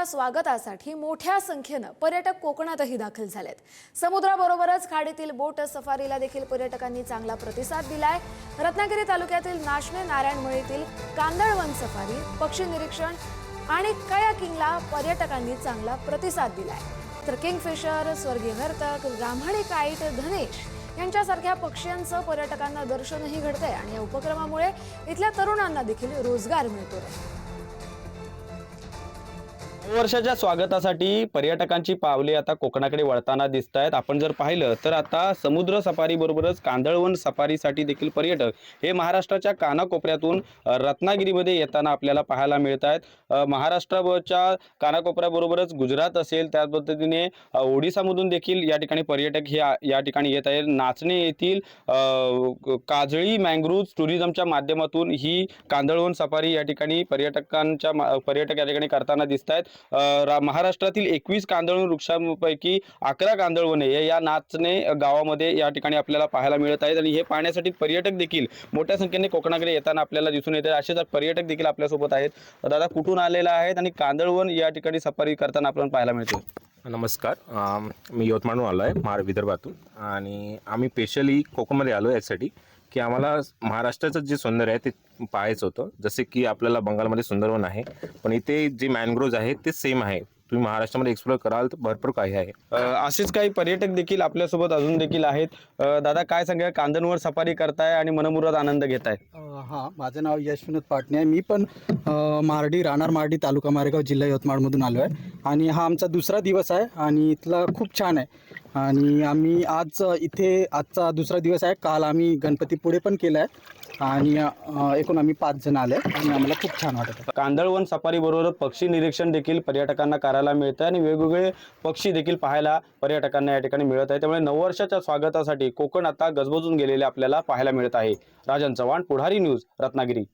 स्वागतासाठी मोठ्या संख्येने पर्यटक कोकणातही दाखल झालेत। समुद्राबरोबरच खाडीतील बोट सफारीला देखील पर्यटकांनी चांगला प्रतिसाद दिलाय। रत्नागिरी तालुक्यातील नाशने नारायणमळीतील कांदळवन सफारी, पक्षी निरीक्षण आणि कयाकिंगला पर्यटकांनी चांगला प्रतिसाद दिलाय। तर किंगफिशर, स्वर्गीय नर्तक, ब्राह्मणी काईट, धनेश यांच्यासारख्या पक्ष्यांचं पर्यटकांना दर्शनही घडतंय आणि या उपक्रमामुळे इथल्या तरुणांना देखील रोजगार मिळतो। वर्षाच्या स्वागतासाठी पर्यटकांची पावले आता कोकणाकडे वळताना दिसत आहेत। आपण जर पाहिलं तर आता समुद्र सफारी बरोबरच कांदळवन सफारीसाठी देखील पर्यटक हे महाराष्ट्राच्या कानाकोपऱ्यातून रत्नागिरीमध्ये येताना आपल्याला पाहायला मिळत आहेत। महाराष्ट्राच्या कानाकोपऱ्याबरोबरच गुजरात असेल, त्याच पद्धतीने ओडिसामधून देखील या ठिकाणी पर्यटक हे या ठिकाणी येत आहेत। नाचणे येथील काजळी मँग्रोव्ह टुरिझमच्या माध्यमातून ही कांदळवन सफारी या ठिकाणी पर्यटक या ठिकाणी करताना दिसत आहेत। महाराष्ट्रातील 21 कांदळवन वृक्षांपैकी 11 कांदळवने या नाचणे गावामध्ये या ठिकाणी आपल्याला पाहायला मिळत आहेत आणि हे पाहण्यासाठी पर्यटक देखील मोठ्या संख्येने कोकणाकडे येताना आपल्याला दिसून येतात। असेच पर्यटक देखील आपल्यासोबत आहेत। दादा कुठून आलेला आहेत आणि कांदळवन या ठिकाणी सफारी करताना आपल्याला पाहायला मिळतो? नमस्कार, मी यवतमाळहून आलो आहे, विदर्भातून, आणि आम्ही स्पेशली कोकणमध्ये आलो यासाठी की आम्हाला महाराष्ट्राचं जे सौंदर्य आहे ते पाहायचं होतं। जसे की आपल्याला बंगालमध्ये सुंदरवन आहे, पण इथे जे मॅनग्रोव्ज आहे ते सेम आहे। तुम्ही महाराष्ट्रामध्ये एक्सप्लोर कराल तर भरपूर काही आहे। असेच काही पर्यटक देखील आपल्यासोबत अजून देखील आहेत। दादा काय सांगा, कांदळवन सफारी करताय आणि मनमुराद आनंद घेताय? हां, माझं नाव यश विनोद पाटणे आहे। मी पण मार्डी, राहणार मार्डी, तालुका मारेगाव, जिल्हा यवतमाळमधून आलो आहे आणि हा आमचा दुसरा दिवस आहे आणि इथला खूप छान आहे। आणि आम्ही आजचा दुसरा दिवस आहे। काल आम्ही गणपतीपुळे पण केलं आहे आणि एकूण आम्ही 5 जण आले आणि आम्हाला खूप छान वाटतं। कांदळवन सफारी बरोबर पक्षी निरीक्षण देखील पर्यटकांना करायला मिळतं आणि वेगवेगळे पक्षी देखील पाहायला पर्यटकांना या ठिकाणी मिळत आहे। त्यामुळे नववर्षाच्या स्वागतासाठी कोकण आता गजबजून गेलेले आपल्याला पाहायला मिळत आहे। राजन चव्हाण, पुढारी न्यूज, रत्नागिरी।